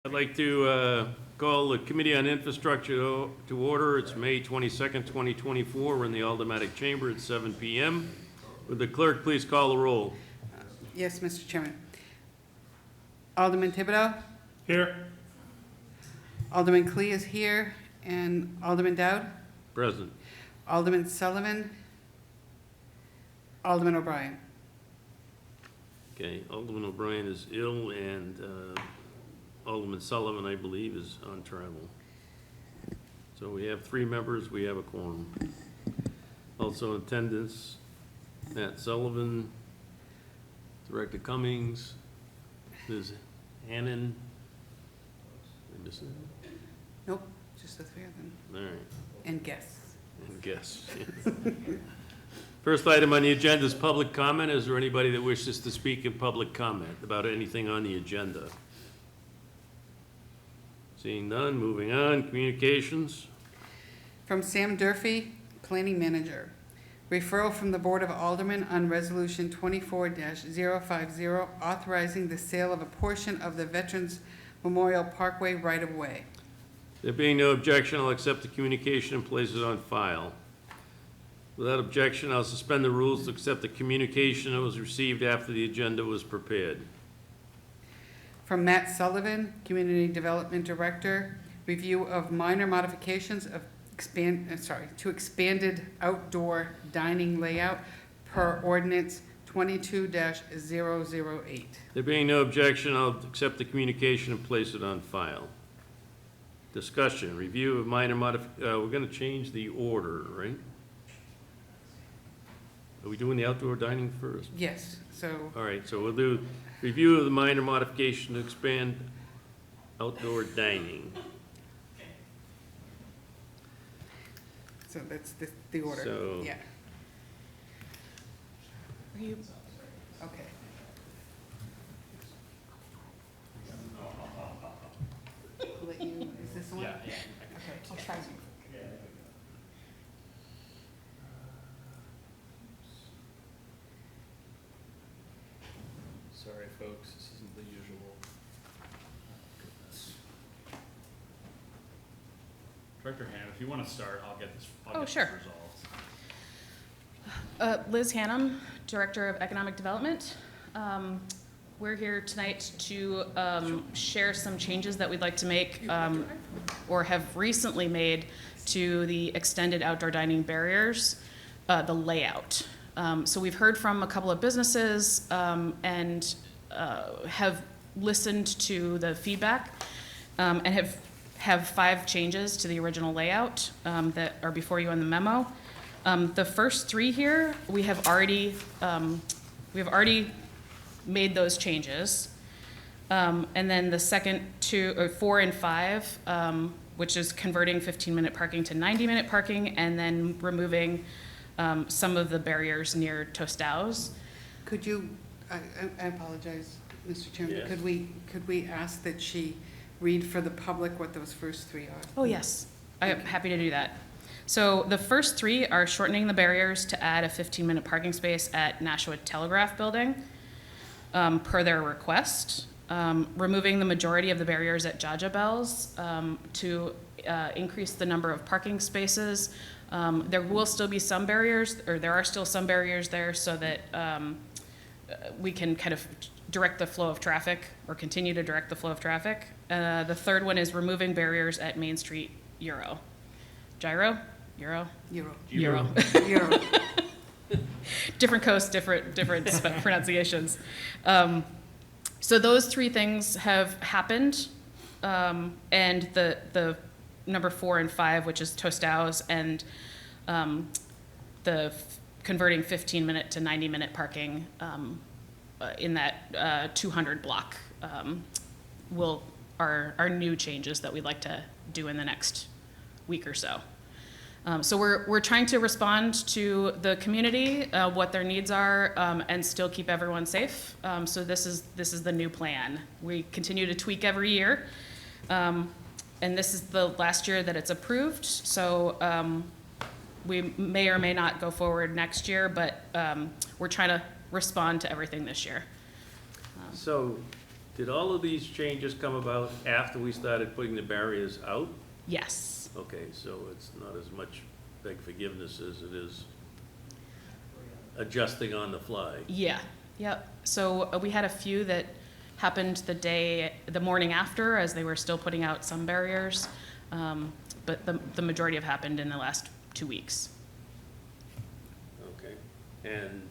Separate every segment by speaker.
Speaker 1: I'd like to call the Committee on Infrastructure to order. It's May 22nd, 2024. We're in the Aldermanic Chamber at 7 p.m. Would the clerk please call the roll?
Speaker 2: Yes, Mr. Chairman. Alderman Thibodeau?
Speaker 3: Here.
Speaker 2: Alderman Clee is here, and Alderman Dowd?
Speaker 1: Present.
Speaker 2: Alderman Sullivan? Alderman O'Brien?
Speaker 1: Okay, Alderman O'Brien is ill, and Alderman Sullivan, I believe, is on travel. So we have 3 members, we have a quorum. Also in attendance, Matt Sullivan, Director Cummings, Ms. Hannon. Did I miss anything?
Speaker 2: Nope, just the 3 of them.
Speaker 1: All right,
Speaker 2: And guests.
Speaker 1: and guests. First item on the agenda is public comment. Is there anybody that wishes to speak in public comment about anything on the agenda? Seeing none, moving on. Communications.
Speaker 2: From Sam Durfee, Planning Manager. Referral from the Board of Aldermen on Resolution 24-050, authorizing the sale of a portion of the Veterans Memorial Parkway right-of-way.
Speaker 1: There being no objection, I'll accept the communication and place it on file. Without objection, I'll suspend the rules to accept the communication that was received after the agenda was prepared.
Speaker 2: From Matt Sullivan, Community Development Director, review of minor modifications of to expanded outdoor dining layout per ordinance 22-008.
Speaker 1: There being no objection, I'll accept the communication and place it on file. Discussion, review of minor we're going to change the order, right? Are we doing the outdoor dining first?
Speaker 2: Yes, so
Speaker 1: All right, so we'll do review of the minor modification to expand outdoor dining.
Speaker 2: that's the order.
Speaker 1: So-
Speaker 2: Yeah,
Speaker 4: Are you,
Speaker 2: okay. I'll let you, is this the one?
Speaker 3: Yeah.
Speaker 2: Okay.
Speaker 4: I'll try.
Speaker 3: Sorry, folks, this isn't the usual. Director Ham, if you want to start, I'll get this.
Speaker 4: Oh, sure.
Speaker 3: Resolved.
Speaker 4: Liz Hannum, Director of Economic Development. We're here tonight to share some changes that we'd like to make or have recently made to the extended outdoor dining barriers, the layout. So we've heard from a couple of businesses and have listened to the feedback and have 5 changes to the original layout that are before you in the memo. The first 3 here, we have already made those changes. And then the second 2 or 4 and 5, which is converting 15-minute parking to 90-minute parking and then removing some of the barriers near Tostaos.
Speaker 2: Could you, I apologize, Mr. Chairman,
Speaker 1: Yes.
Speaker 2: could we ask that she read for the public what those first 3 are?
Speaker 4: Oh, yes, I'm happy to do that. So the first 3 are shortening the barriers to add a 15-minute parking space at Nashua Telegraph Building, per their request. Removing the majority of the barriers at Jaja Bells to increase the number of parking spaces. There will still be some barriers, or there are still some barriers there so that we can kind of direct the flow of traffic or continue to direct the flow of traffic. The third one is removing barriers at Main Street Euro. Gyro? Euro?
Speaker 2: Euro.
Speaker 4: Euro.
Speaker 2: Euro.
Speaker 4: Different coasts, different pronunciations. So those 3 things have happened, and the number 4 and 5, which is Tostaos, and converting 15-minute to 90-minute parking in that 200 block are new changes that we'd like to do in the next week or so. So we're trying to respond to the community, what their needs are, and still keep everyone safe. So this is the new plan. We continue to tweak every year, and this is the last year that it's approved. So we may or may not go forward next year, but we're trying to respond to everything this year.
Speaker 1: So Did all of these changes come about after we started putting the barriers out?
Speaker 4: Yes.
Speaker 1: Okay, so it's not as much beg forgiveness as it is adjusting on the fly.
Speaker 4: Yeah, yep. So we had a few that happened the morning after, as they were still putting out some barriers. But the majority have happened in the last 2 weeks.
Speaker 1: Okay, and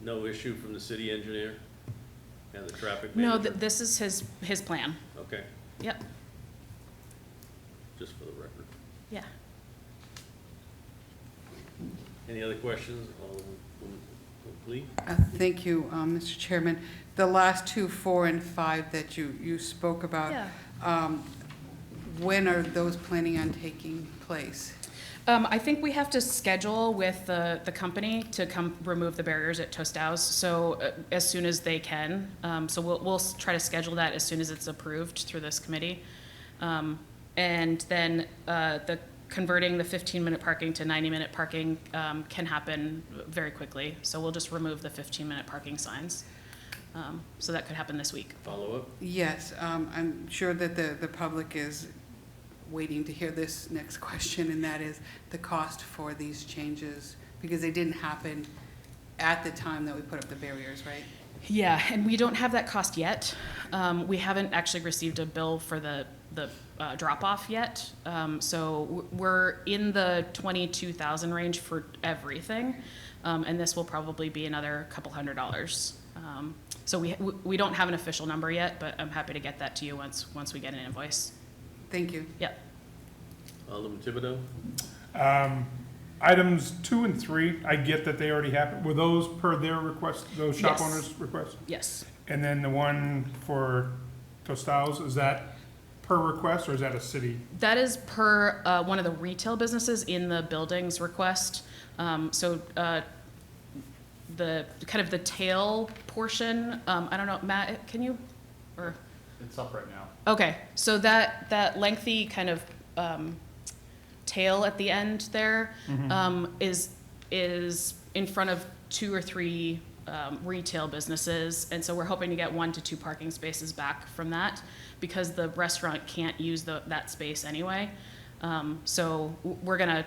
Speaker 1: no issue from the city engineer and the traffic
Speaker 4: No,
Speaker 1: manager?
Speaker 4: this is his plan.
Speaker 1: Okay,
Speaker 4: Yep,
Speaker 1: just for the record.
Speaker 4: yeah.
Speaker 1: Any other questions? Alderman Lee?
Speaker 2: Thank you, Mr. Chairman. The last two, 4 and 5 that you spoke about.
Speaker 4: Yeah.
Speaker 2: When are those planning on taking place?
Speaker 4: I think we have to schedule with the company to come remove the barriers at Tostau's, so as soon as they can. So we'll try to schedule that as soon as it's approved through this committee. And then the converting the 15-minute parking to 90-minute parking can happen very quickly. So we'll just remove the 15-minute parking signs. So that could happen this week.
Speaker 1: Follow up?
Speaker 2: Yes, I'm sure that the public is waiting to hear this next question, and that is the cost for these changes, because they didn't happen at the time that we put up the barriers, right?
Speaker 4: Yeah, and we don't have that cost yet. We haven't actually received a bill for the drop-off yet. So we're in the 22,000 range for everything, and this will probably be another couple $100. So we don't have an official number yet, but I'm happy to get that to you once we get an invoice.
Speaker 2: Thank you.
Speaker 4: Yep.
Speaker 1: Alderman Thibodeau?
Speaker 5: Items 2 and 3, I get that they already happened. Were those per their request, those shop
Speaker 4: Yes.
Speaker 5: owners' requests?
Speaker 4: Yes.
Speaker 5: And then the one for Tostau's, is that per request or is that a city?
Speaker 4: That is per one of the retail businesses in the building's request. So the kind of the tail portion, I don't know, Matt, can you, or?
Speaker 3: It's up right now.
Speaker 4: Okay, so that lengthy kind of tail at the end there is in front of 2 or 3 retail businesses, and so we're hoping to get 1 to 2 parking spaces back from that, because the restaurant can't use that space anyway. So we're gonna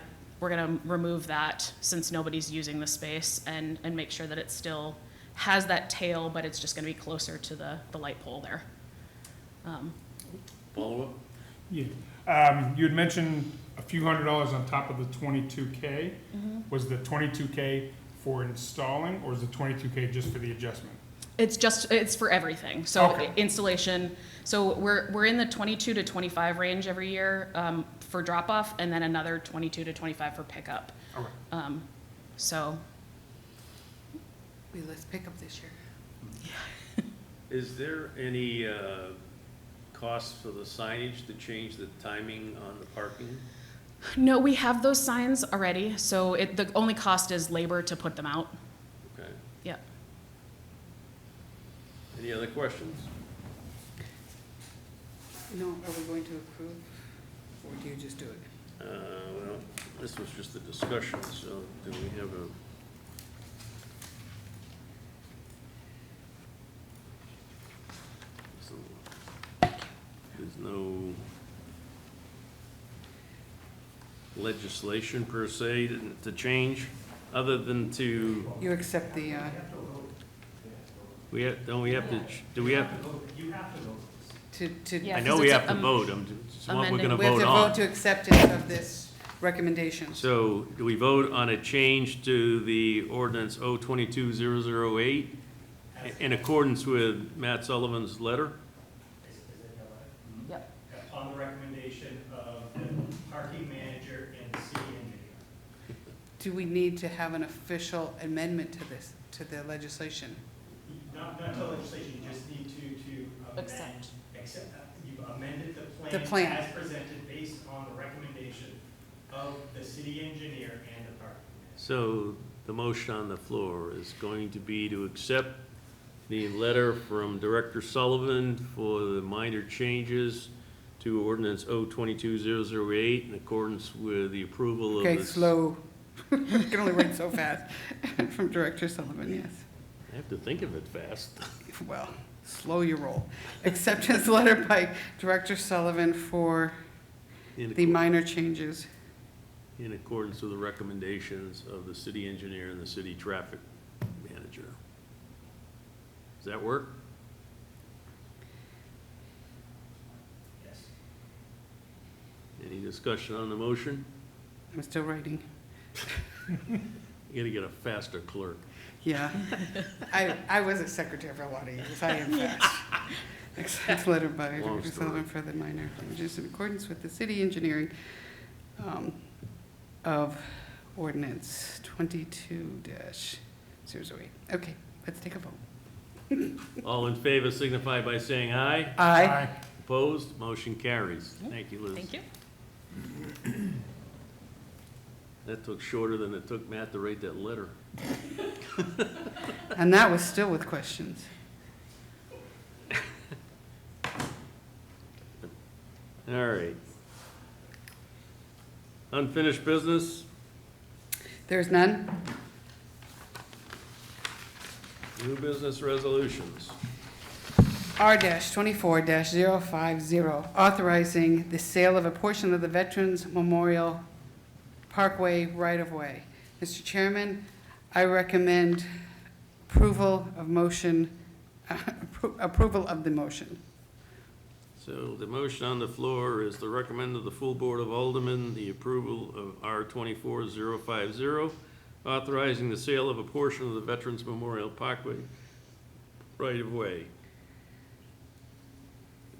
Speaker 4: remove that, since nobody's using the space, and make sure that it still has that tail, but it's just gonna be closer to the light pole there.
Speaker 1: Follow up?
Speaker 5: Yeah. You had mentioned a few $100s on top of the 22K. Was the 22K for installing, or is the 22K just for the adjustment?
Speaker 4: It's for everything. So
Speaker 5: Okay.
Speaker 4: installation. So we're in the 22 to 25 range every year for drop off, and then another 22 to 25 for pickup.
Speaker 5: Okay.
Speaker 4: So
Speaker 2: Let's pick up this year.
Speaker 1: Is there any cost for the signage to change the timing on the parking?
Speaker 4: no, we have those signs already. So the only cost is labor to put them out.
Speaker 1: Okay.
Speaker 4: Yeah.
Speaker 1: Any other questions?
Speaker 2: No, are we going to approve, or do you just do it?
Speaker 1: Well, this was just a discussion, so do we have a? So, there's no legislation per se to change, other than to,
Speaker 2: You accept the,
Speaker 1: don't we have to, do we have,
Speaker 2: to.
Speaker 4: Yeah,
Speaker 1: I know
Speaker 4: 'cause
Speaker 1: we
Speaker 4: it's
Speaker 1: have to vote, it's what we're
Speaker 4: amending.
Speaker 1: gonna
Speaker 2: We have
Speaker 1: vote
Speaker 2: to
Speaker 1: on.
Speaker 2: vote to acceptance of this recommendation.
Speaker 1: So, do we vote on a change to the ordinance 022-008 in accordance with Matt Sullivan's letter?
Speaker 4: Yep.
Speaker 6: Upon the recommendation of the parking manager and the city engineer.
Speaker 2: Do we need to have an official amendment to this, to the legislation?
Speaker 6: Not to legislation, you just need to amend.
Speaker 4: Accept.
Speaker 6: You've amended
Speaker 2: The
Speaker 6: the
Speaker 2: plan.
Speaker 6: plan as presented based on the recommendation of the city engineer and the parking manager.
Speaker 1: So, the motion on the floor is going to be to accept the letter from Director Sullivan for the minor changes to ordinance 022-008 in accordance with the approval of
Speaker 2: Okay,
Speaker 1: this.
Speaker 2: slow. You can only write so fast. From Director Sullivan, yes.
Speaker 1: I have to think of it fast.
Speaker 2: Well, slow your roll. Acceptance letter by Director Sullivan for
Speaker 1: In
Speaker 2: the minor changes.
Speaker 1: in accordance with the recommendations of the city engineer and the city traffic manager. Does that work?
Speaker 6: Yes.
Speaker 1: Any discussion on the motion?
Speaker 2: I'm still writing.
Speaker 1: You gotta get a faster clerk.
Speaker 2: Yeah. I was a secretary for a lot of years. I am fast. Acceptance letter by
Speaker 1: Long
Speaker 2: Director
Speaker 1: story.
Speaker 2: Sullivan for the minor changes in accordance with the city engineering of ordinance 22-008. Okay, let's take a vote.
Speaker 1: All in favor signify by saying aye.
Speaker 2: Aye.
Speaker 1: Opposed? Motion carries. Thank you, Liz.
Speaker 4: Thank you.
Speaker 1: That took shorter than it took Matt to write that letter.
Speaker 2: And that was still with questions.
Speaker 1: All right. Unfinished business?
Speaker 2: There's none?
Speaker 1: New business resolutions.
Speaker 2: R-24-050, authorizing the sale of a portion of the Veterans Memorial Parkway right-of-way. Mr. Chairman, I recommend approval of motion, approval of the motion.
Speaker 1: So the motion on the floor is to recommend to the full Board of Aldermen the approval of R-24-050, authorizing the sale of a portion of the Veterans Memorial Parkway right-of-way.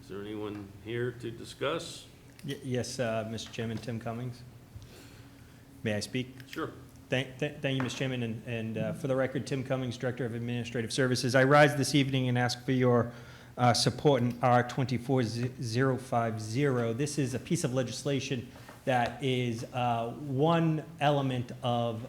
Speaker 1: Is there anyone here to discuss?
Speaker 7: Yes, Mr. Chairman, Tim Cummings. May I speak?
Speaker 1: Sure.
Speaker 7: Thank you, Mr. Chairman, and for the record, Tim Cummings, Director of Administrative Services. I rise this evening and ask for your support in R-24-050. This is a piece of legislation that is one element of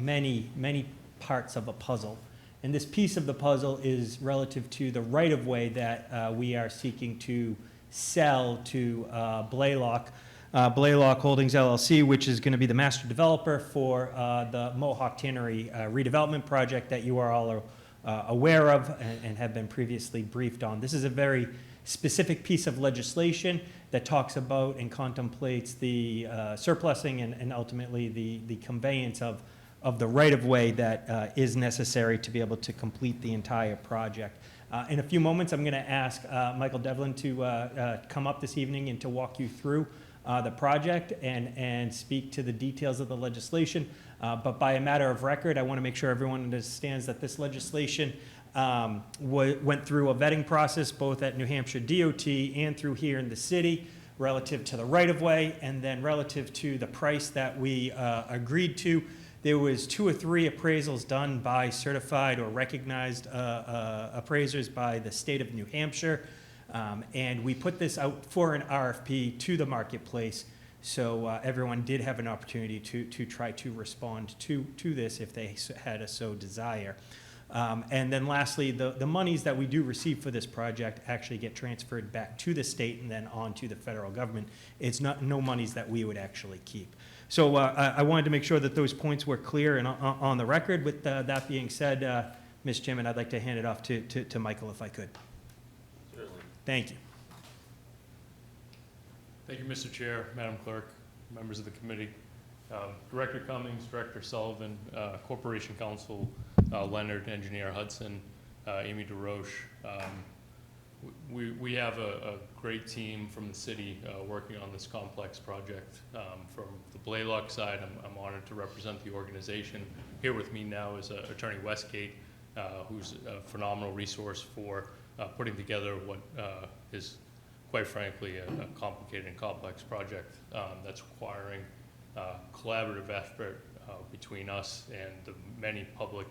Speaker 7: many parts of a puzzle. And this piece of the puzzle is relative to the right-of-way that we are seeking to sell to Blaylock Holdings LLC, which is going to be the master developer for the Mohawk Tannery redevelopment project that you are all aware of and have been previously briefed on. This is a very specific piece of legislation that talks about and contemplates the surplusing and ultimately the conveyance of the right-of-way that is necessary to be able to complete the entire project. In a few moments, I'm going to ask Michael Devlin to come up this evening and to walk you through the project and speak to the details of the legislation. But by a matter of record, I want to make sure everyone understands that this legislation went through a vetting process both at New Hampshire DOT and through here in the city relative to the right-of-way, and then relative to the price that we agreed to. There was 2 or 3 appraisals done by certified or recognized appraisers by the state of New Hampshire. And we put this out for an RFP to the marketplace, so everyone did have an opportunity to try to respond to this if they had a so desire. And then lastly, the monies that we do receive for this project actually get transferred back to the state and then on to the federal government. It's no monies that we would actually keep. So I wanted to make sure that those points were clear and on the record. With that being said, Mr. Chairman, I'd like to hand it off to Michael if I could.
Speaker 1: Certainly.
Speaker 7: Thank you.
Speaker 3: Thank you, Mr. Chair, Madam Clerk, members of the committee. Director Cummings, Director Sullivan, Corporation Counsel Leonard, Engineer Hudson, Amy DeRoche. We have a great team from the city working on this complex project. From the Blaylock side, I'm honored to represent the organization. Here with me now is Attorney Westgate, who's a phenomenal resource for putting together what is, quite frankly, a complicated and complex project that's requiring collaborative effort between us and the many public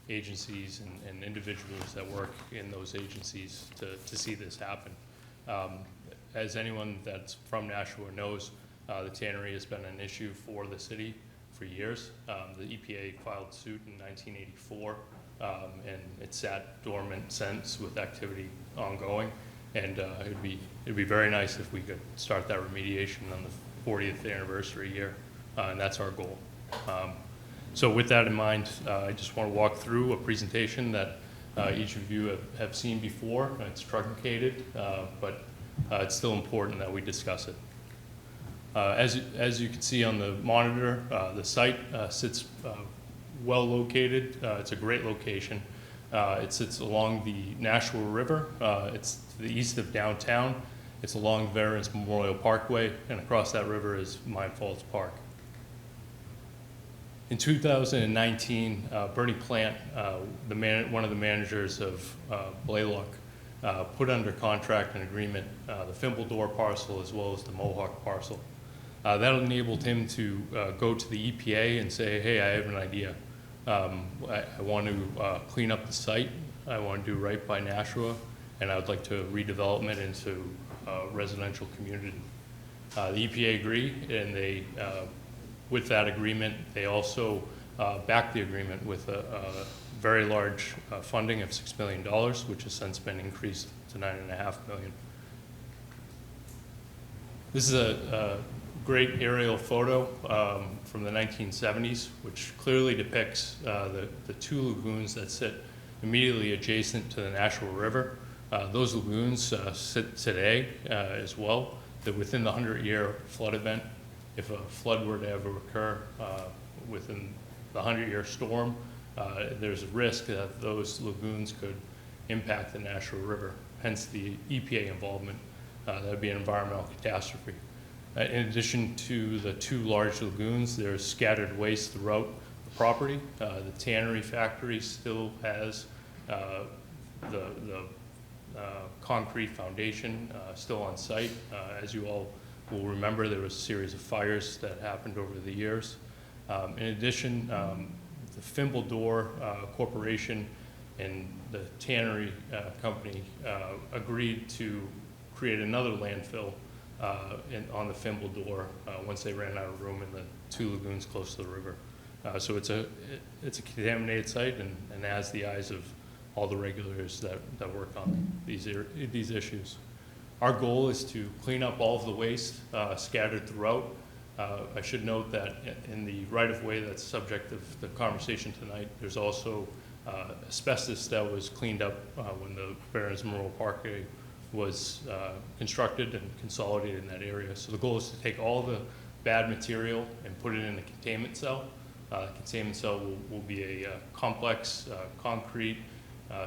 Speaker 3: agencies and individuals that work in those agencies to see this happen. As anyone that's from Nashua knows, the tannery has been an issue for the city for years. The EPA filed suit in 1984, and it sat dormant since with activity ongoing. And it'd be very nice if we could start that remediation on the 40th anniversary year, and that's our goal. So with that in mind, I just want to walk through a presentation that each of you have seen before. It's truncated, but it's still important that we discuss it. As you can see on the monitor, the site sits well located. It's a great location. It sits along the Nashua River. It's to the east of downtown. It's along Veterans Memorial Parkway, and across that river is Mine Falls Park. In 2019, Bernie Plant, one of the managers of Blaylock, put under contract an agreement the Fimbledore parcel as well as the Mohawk parcel. That enabled him to go to the EPA and say, hey, I have an idea. I want to clean up the site. I want to do right by Nashua, and I would like to redevelop it into a residential community. The EPA agreed, and they, with that agreement, they also backed the agreement with a very large funding of $6 million, which has since been increased to $9.5 million. This is a great aerial photo from the 1970s, which clearly depicts the two lagoons that sit immediately adjacent to the Nashua River. Those lagoons sit today as well. That within the 100-year flood event, if a flood were to ever occur within the 100-year storm, there's a risk that those lagoons could impact the Nashua River, hence the EPA involvement. That would be an environmental catastrophe. In addition to the two large lagoons, there's scattered waste throughout the property. The tannery factory still has the concrete foundation still on site. As you all will remember, there was a series of fires that happened over the years. In addition, the Fimbledore Corporation and the tannery company agreed to create another landfill on the Fimbledore once they ran out of room in the two lagoons close to the river. So it's a contaminated site and has the eyes of all the regulators that work on these issues. Our goal is to clean up all of the waste scattered throughout. I should note that in the right-of-way that's subject of the conversation tonight, there's also asbestos that was cleaned up when the Veterans Memorial Parkway was constructed and consolidated in that area. So the goal is to take all the bad material and put it in a containment cell. The containment cell will be a complex concrete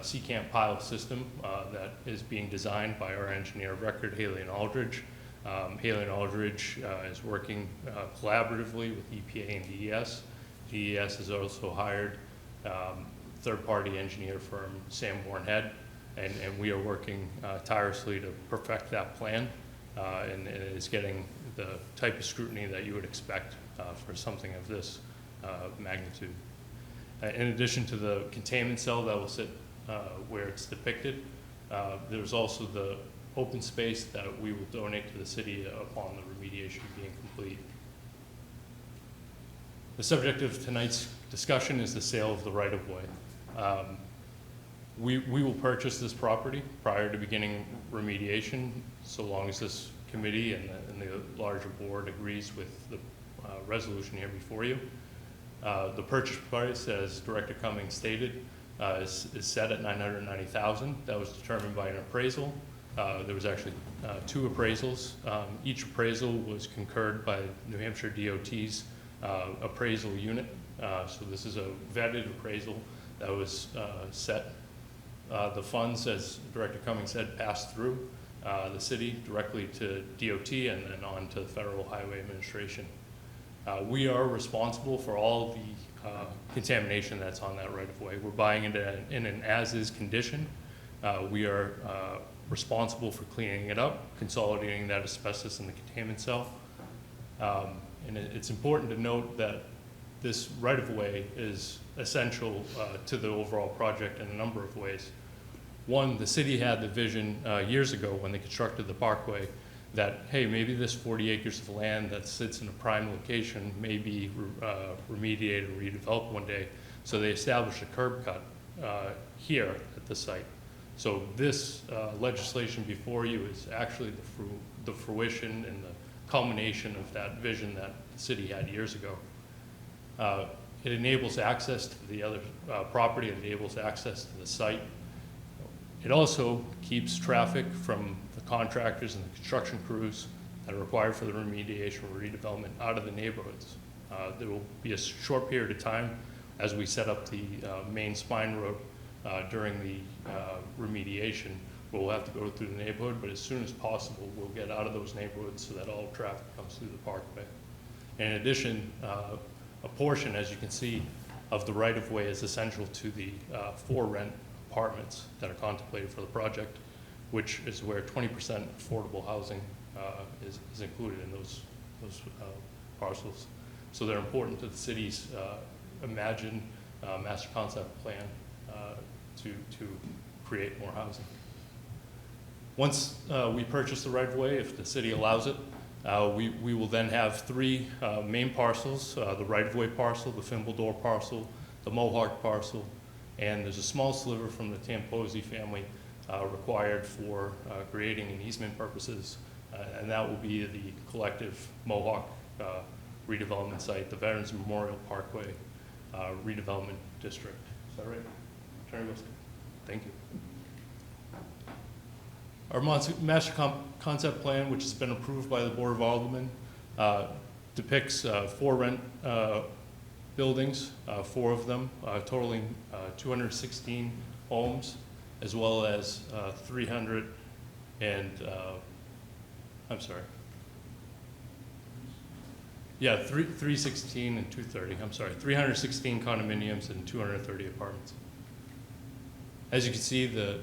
Speaker 3: secant pile system that is being designed by our engineer of record, Haley and Aldridge. Haley and Aldridge is working collaboratively with EPA and DES. DES has also hired third-party engineer firm Sanborn Head, and we are working tirelessly to perfect that plan, and it is getting the type of scrutiny that you would expect for something of this magnitude. In addition to the containment cell that will sit where it's depicted, there's also the open space that we will donate to the city upon the remediation being complete. The subject of tonight's discussion is the sale of the right-of-way. We will purchase this property prior to beginning remediation, so long as this committee and the larger board agrees with the resolution here before you. The purchase price, as Director Cummings stated, is set at $990,000. That was determined by an appraisal. There was actually two appraisals. Each appraisal was concurred by New Hampshire DOT's appraisal unit. So this is a vetted appraisal that was set. The funds, as Director Cummings said, passed through the city directly to DOT and then on to the Federal Highway Administration. We are responsible for all the contamination that's on that right-of-way. We're buying it in an as-is condition. We are responsible for cleaning it up, consolidating that asbestos in the containment cell. And it's important to note that this right-of-way is essential to the overall project in a number of ways. One, the city had the vision years ago when they constructed the parkway that, hey, maybe this 40 acres of land that sits in a prime location may be remediated or redeveloped one day. So they established a curb cut here at the site. So this legislation before you is actually the fruition and the culmination of that vision that the city had years ago. It enables access to the other property, it enables access to the site. It also keeps traffic from the contractors and the construction crews that are required for the remediation or redevelopment out of the neighborhoods. There will be a short period of time as we set up the main spine road during the remediation. We'll have to go through the neighborhood, but as soon as possible, we'll get out of those neighborhoods so that all traffic comes through the parkway. In addition, a portion, as you can see, of the right-of-way is essential to the for-rent apartments that are contemplated for the project, which is where 20% affordable housing is included in those parcels. So they're important to the city's imagined master concept plan to create more housing. Once we purchase the right-of-way, if the city allows it, we will then have three main parcels, the right-of-way parcel, the Fimbledore parcel, the Mohawk parcel, and there's a small sliver from the Tamposi family required for creating and easement purposes, and that will be the collective Mohawk redevelopment site, the Veterans Memorial Parkway redevelopment district. Is that right? Attorney Wilson? Thank you. Our master concept plan, which has been approved by the Board of Aldermen, depicts four rent buildings, four of them, totaling 216 homes, as well as 300 and, I'm sorry. Yeah, 316 and 230, I'm sorry, 316 condominiums and 230 apartments. As you can see, the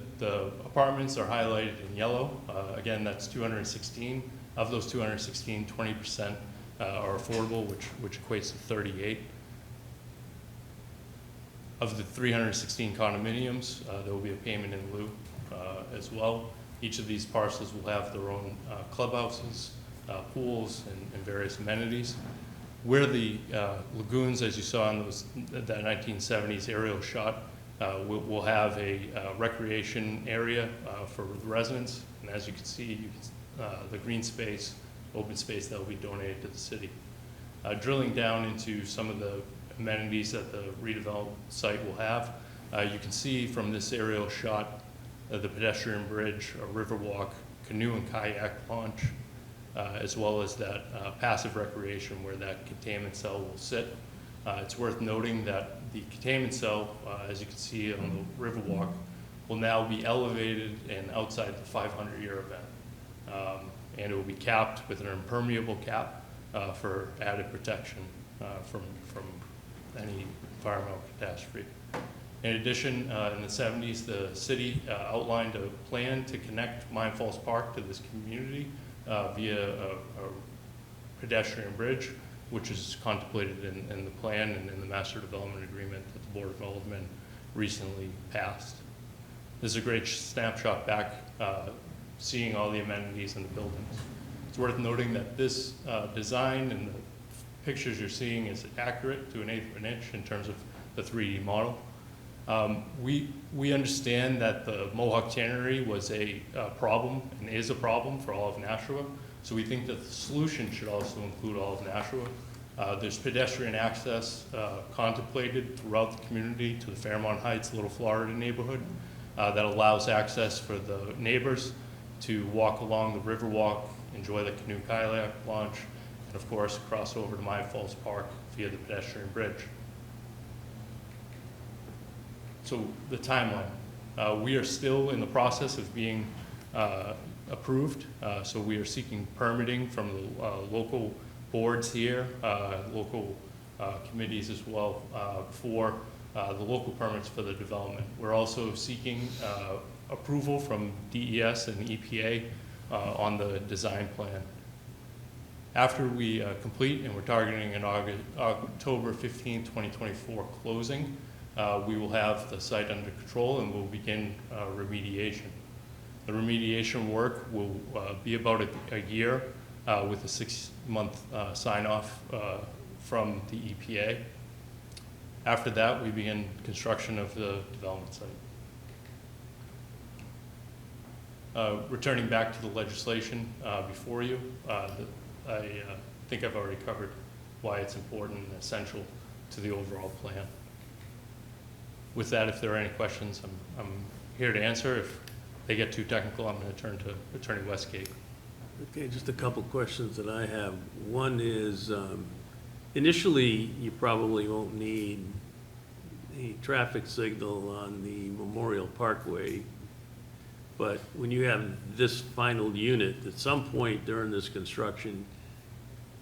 Speaker 3: apartments are highlighted in yellow. Again, that's 216. Of those 216, 20% are affordable, which equates to 38. Of the 316 condominiums, there will be a payment in lieu as well. Each of these parcels will have their own clubhouses, pools, and various amenities. Where the lagoons, as you saw in that 1970s aerial shot, we'll have a recreation area for the residents, and as you can see, the green space, open space that will be donated to the city. Drilling down into some of the amenities that the redeveloped site will have, you can see from this aerial shot the pedestrian bridge, a river walk, canoe and kayak launch, as well as that passive recreation where that containment cell will sit. It's worth noting that the containment cell, as you can see on the Riverwalk, will now be elevated and outside the 500-year event. And it will be capped with an impermeable cap for added protection from any environmental catastrophe. In addition, in the 70s, the city outlined a plan to connect Mine Falls Park to this community via a pedestrian bridge, which is contemplated in the plan and in the master development agreement that the Board of Aldermen recently passed. This is a great snapshot back, seeing all the amenities in the buildings. It's worth noting that this design and the pictures you're seeing is accurate to an eighth of an inch in terms of the 3D model. We understand that the Mohawk Tannery was a problem and is a problem for all of Nashua. So we think that the solution should also include all of Nashua. There's pedestrian access contemplated throughout the community to the Fairmont Heights, Little Florida neighborhood that allows access for the neighbors to walk along the Riverwalk, enjoy the canoe kayak launch, and of course cross over to Mine Falls Park via the pedestrian bridge. So the timeline. We are still in the process of being approved. So we are seeking permitting from the local boards here, local committees as well, for the local permits for the development. We're also seeking approval from DES and EPA on the design plan. After we complete, and we're targeting an October 15, 2024 closing, we will have the site under control and we'll begin remediation. The remediation work will be about a year with a 6-month sign-off from the EPA. After that, we begin construction of the development site. Returning back to the legislation before you, I think I've already covered why it's important and essential to the overall plan. With that, if there are any questions, I'm here to answer. If they get too technical, I'm going to turn to Attorney Westgate.
Speaker 1: Okay, just a couple questions that I have. One is, initially, you probably won't need a traffic signal on the Memorial Parkway, but when you have this final unit, at some point during this construction,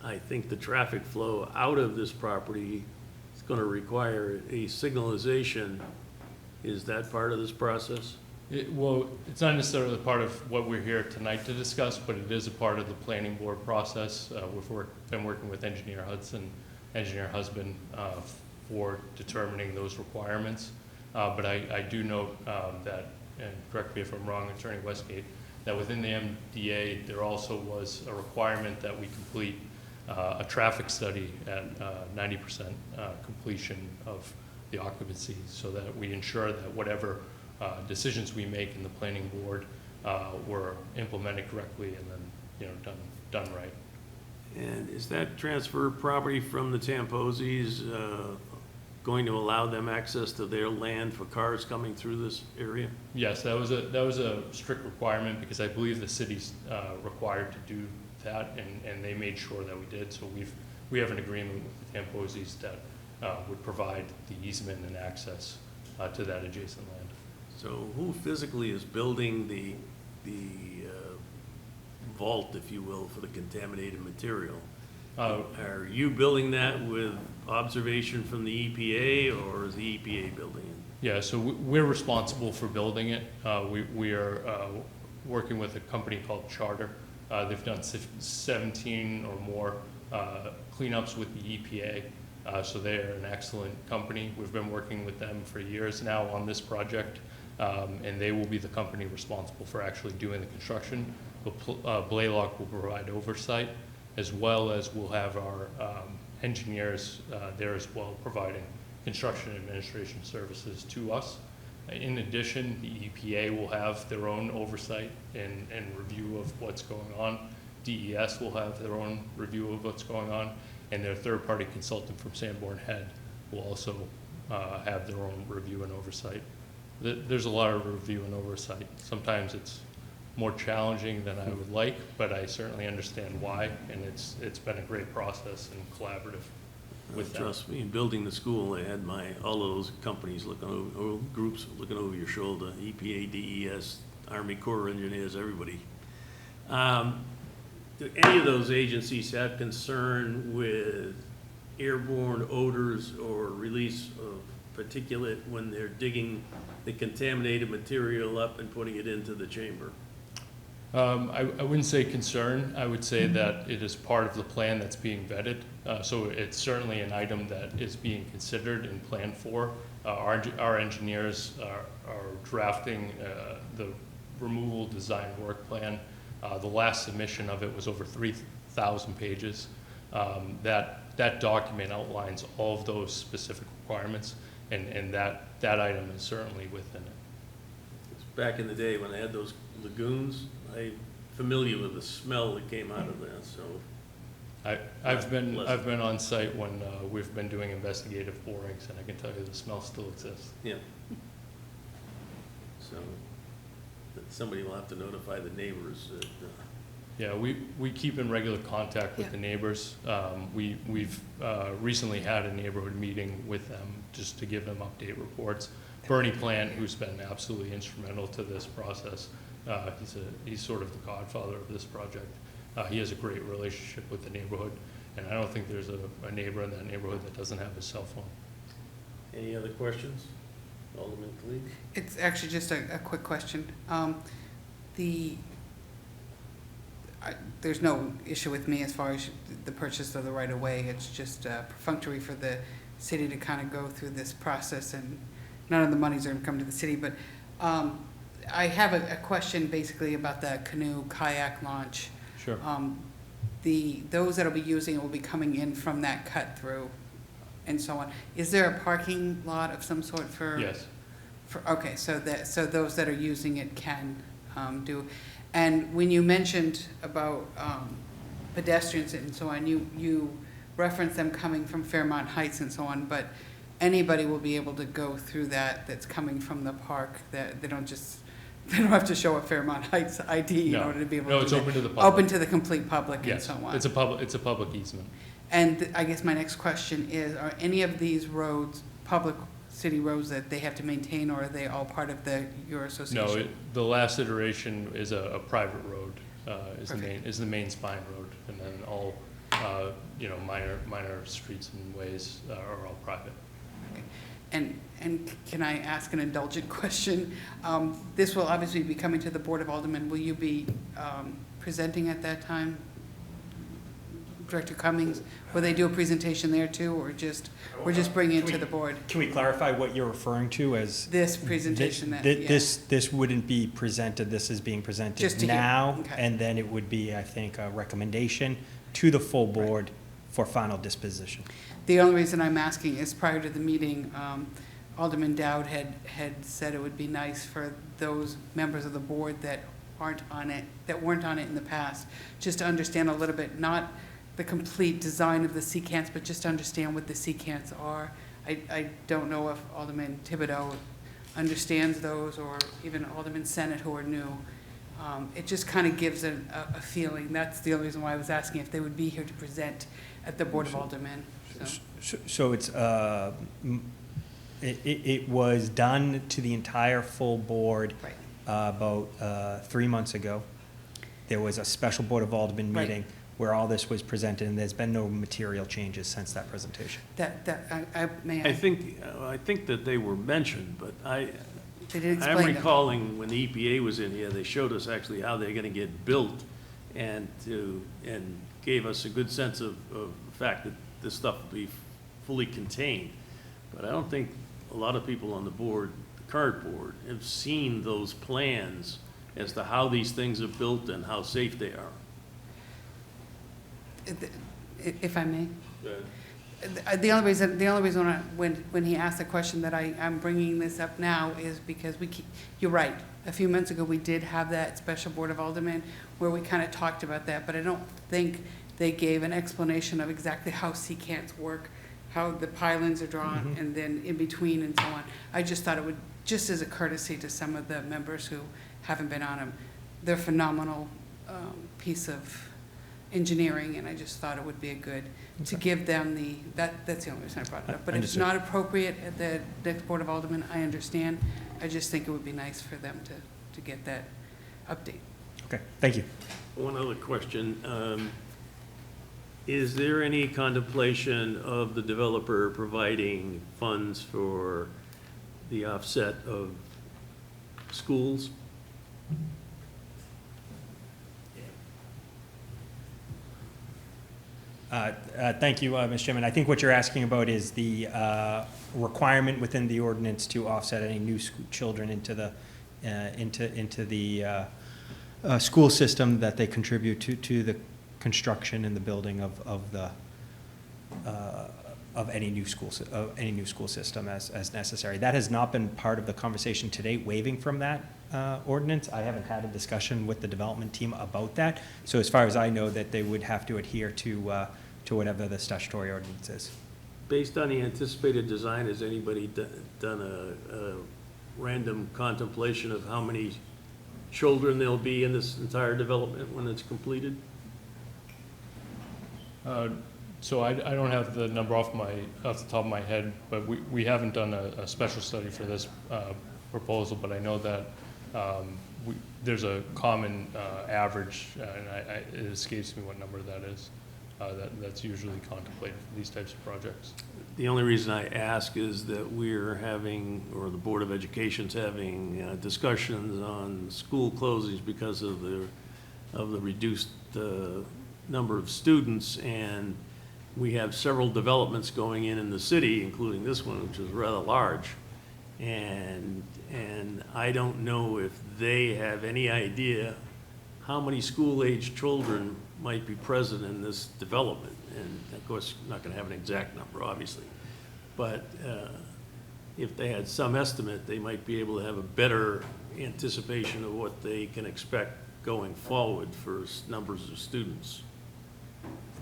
Speaker 1: I think the traffic flow out of this property is going to require a signalization. Is that part of this process?
Speaker 3: Well, it's not necessarily part of what we're here tonight to discuss, but it is a part of the planning board process. We've been working with Engineer Husband for determining those requirements. But I do note that, and correct me if I'm wrong, Attorney Westgate, that within the MDA, there also was a requirement that we complete a traffic study at 90% completion of the occupancy, so that we ensure that whatever decisions we make in the planning board were implemented correctly and then, done right.
Speaker 1: And is that transfer property from the Tamposis going to allow them access to their land for cars coming through this area?
Speaker 3: Yes, that was a strict requirement, because I believe the city's required to do that, and they made sure that we did. So we have an agreement with the Tamposis that would provide the easement and access to that adjacent land.
Speaker 1: So who physically is building the vault, if you will, for the contaminated material? Are you building that with observation from the EPA, or is the EPA building it?
Speaker 3: Yeah, so we're responsible for building it. We are working with a company called Charter. They've done 17 or more cleanups with the EPA. So they are an excellent company. We've been working with them for years now on this project, and they will be the company responsible for actually doing the construction. Blaylock will provide oversight, as well as we'll have our engineers there as well, providing construction administration services to us. In addition, the EPA will have their own oversight and review of what's going on. DES will have their own review of what's going on, and their third-party consultant from Sanborn Head will also have their own review and oversight. There's a lot of review and oversight. Sometimes it's more challenging than I would like, but I certainly understand why, and it's been a great process and collaborative with them.
Speaker 1: Trust me, in building the school, they had all of those companies looking over, groups looking over your shoulder, EPA, DES, Army Corps of Engineers, everybody. Do any of those agencies have concern with airborne odors or release of particulate when they're digging the contaminated material up and putting it into the chamber?
Speaker 3: I wouldn't say concern. I would say that it is part of the plan that's being vetted. So it's certainly an item that is being considered and planned for. Our engineers are drafting the removal design work plan. The last submission of it was over 3,000 pages. That document outlines all of those specific requirements, and that item is certainly within it.
Speaker 1: Back in the day when I had those lagoons, I'm familiar with the smell that came out of that, so.
Speaker 3: I've been on site when we've been doing investigative borings, and I can tell you the smell still exists.
Speaker 1: Yeah. So, somebody will have to notify the neighbors that,
Speaker 3: Yeah, we keep in regular contact with
Speaker 2: Yeah.
Speaker 3: the neighbors. We've recently had a neighborhood meeting with them just to give them update reports. Bernie Plant, who's been absolutely instrumental to this process, he's sort of the godfather of this project. He has a great relationship with the neighborhood, and I don't think there's a neighbor in that neighborhood that doesn't have a cell phone.
Speaker 1: any other questions? Alderman Khalid?
Speaker 2: It's actually just a quick question. There's no issue with me as far as the purchase of the right-of-way. It's just perfunctory for the city to kind of go through this process, and none of the monies are going to come to the city. But I have a question basically about the canoe kayak launch.
Speaker 3: Sure.
Speaker 2: Those that'll be using it will be coming in from that cut through and so on. Is there a parking lot of some sort for?
Speaker 3: Yes.
Speaker 2: Okay, so those that are using it can do. And when you mentioned about pedestrians and so on, you reference them coming from Fairmont Heights and so on, but anybody will be able to go through that that's coming from the park, that they don't have to show a Fairmont Heights ID in
Speaker 3: No.
Speaker 2: order to be able to
Speaker 3: No,
Speaker 2: do
Speaker 3: it's
Speaker 2: that.
Speaker 3: open to the public.
Speaker 2: Open to the complete public and
Speaker 3: Yes,
Speaker 2: so on.
Speaker 3: it's a public easement.
Speaker 2: And I guess my next question is, are any of these roads, public city roads that they have to maintain, or are they all part of your association?
Speaker 3: No, the last iteration is a private road,
Speaker 2: Perfect.
Speaker 3: is the main spine road, and then all, minor streets and ways are all private.
Speaker 2: And can I ask an indulgent question? This will obviously be coming to the Board of Aldermen. Will you be presenting at that time? Director Cummings, will they do a presentation there too, or we're just bringing it to the board?
Speaker 7: Can we clarify what you're referring to as?
Speaker 2: This presentation that, yeah.
Speaker 7: This wouldn't be presented, this is being
Speaker 2: Just
Speaker 7: presented
Speaker 2: to hear,
Speaker 7: now,
Speaker 2: okay.
Speaker 7: and then it would be, I think, a recommendation to the full board for final disposition.
Speaker 2: The only reason I'm asking is prior to the meeting, Alderman Dowd had said it would be nice for those members of the board that weren't on it in the past, just to understand a little bit, not the complete design of the secants, but just to understand what the secants are. I don't know if Alderman Thibodeau understands those, or even Alderman Senate who are new. It just kind of gives a feeling. That's the only reason why I was asking if they would be here to present at the Board of Aldermen. So.
Speaker 7: So it's, it was done to the entire full board
Speaker 2: Right.
Speaker 7: about 3 months ago. There was a special Board of Aldermen
Speaker 2: Right.
Speaker 7: meeting where all this was presented, and there's been no material changes since that presentation.
Speaker 2: May
Speaker 1: I think that they were mentioned, but
Speaker 2: They didn't
Speaker 1: I'm
Speaker 2: explain them.
Speaker 1: recalling when the EPA was in here, they showed us actually how they're gonna get built, and gave us a good sense of the fact that this stuff will be fully contained. But I don't think a lot of people on the board, the current board, have seen those plans as to how these things are built and how safe they are.
Speaker 2: If I may. The only reason when he asked the question that I'm bringing this up now is because you're right. A few months ago, we did have that special Board of Aldermen where we kind of talked about that, but I don't think they gave an explanation of exactly how secants work, how the pylons are drawn, and then in between and so on. I just thought it would, just as a courtesy to some of the members who haven't been on them, they're a phenomenal piece of engineering, and I just thought it would be a good, to give them that's the only reason I brought it up. But if it's
Speaker 7: Understood.
Speaker 2: not appropriate at the next Board of Aldermen, I understand. I just think it would be nice for them to get that update.
Speaker 7: Okay, thank you.
Speaker 1: One other question. Is there any contemplation of the developer providing funds for the offset of schools?
Speaker 7: Thank you, Mr. Chairman. I think what you're asking about is the requirement within the ordinance to offset any new children into the school system that they contribute to the construction and the building of any new school system as necessary. That has not been part of the conversation today, waiving from that ordinance. I haven't had a discussion with the development team about that. So as far as I know, that they would have to adhere to whatever the statutory ordinance is.
Speaker 1: Based on the anticipated design, has anybody done a random contemplation of how many children there'll be in this entire development when it's completed?
Speaker 3: So I don't have the number off the top of my head, but we haven't done a special study for this proposal, but I know that there's a common average, and it escapes me what number that is, that's usually contemplated for these types of projects.
Speaker 1: The only reason I ask is that we're having, or the Board of Education's having discussions on school closings because of the reduced number of students, and we have several developments going in the city, including this one, which is rather large. And I don't know if they have any idea how many school-age children might be present in this development. And of course, not gonna have an exact number, obviously. But if they had some estimate, they might be able to have a better anticipation of what they can expect going forward for numbers of students.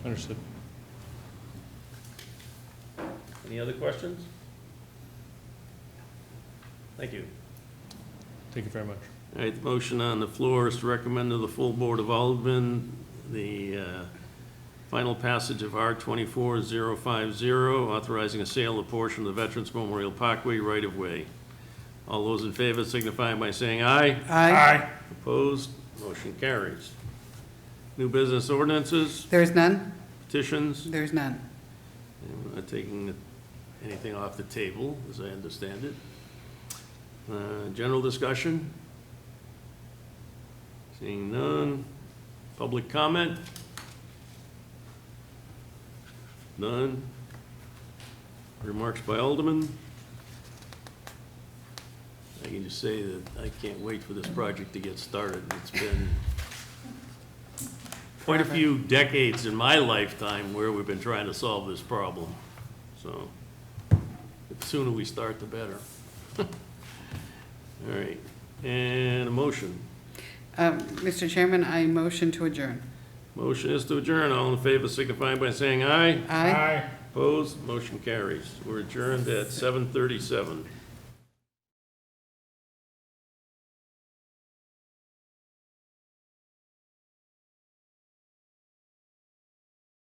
Speaker 3: Understood.
Speaker 1: Any other questions? Thank you.
Speaker 3: Thank you very much.
Speaker 1: All right, the motion on the floor is to recommend to the full Board of Aldermen the final passage of R 24050, authorizing a sale of a portion of the Veterans Memorial Parkway right-of-way. All those in favor signify by saying aye.
Speaker 5: Aye.
Speaker 1: Opposed? Motion carries. New business ordinances,
Speaker 2: There is none?
Speaker 1: petitions.
Speaker 2: There is none.
Speaker 1: I'm not taking anything off the table, as I understand it. General discussion? Seeing none. Public comment? None. Remarks by Alderman? I can just say that I can't wait for this project to get started. It's been quite a few decades in my lifetime where we've been trying to solve this problem. So the sooner we start, the better. All right, and a motion.
Speaker 2: Mr. Chairman, I motion to adjourn.
Speaker 1: Motion is to adjourn. All in favor signify by saying aye.
Speaker 2: Aye.
Speaker 1: Opposed? Motion carries. We're adjourned at 7:37.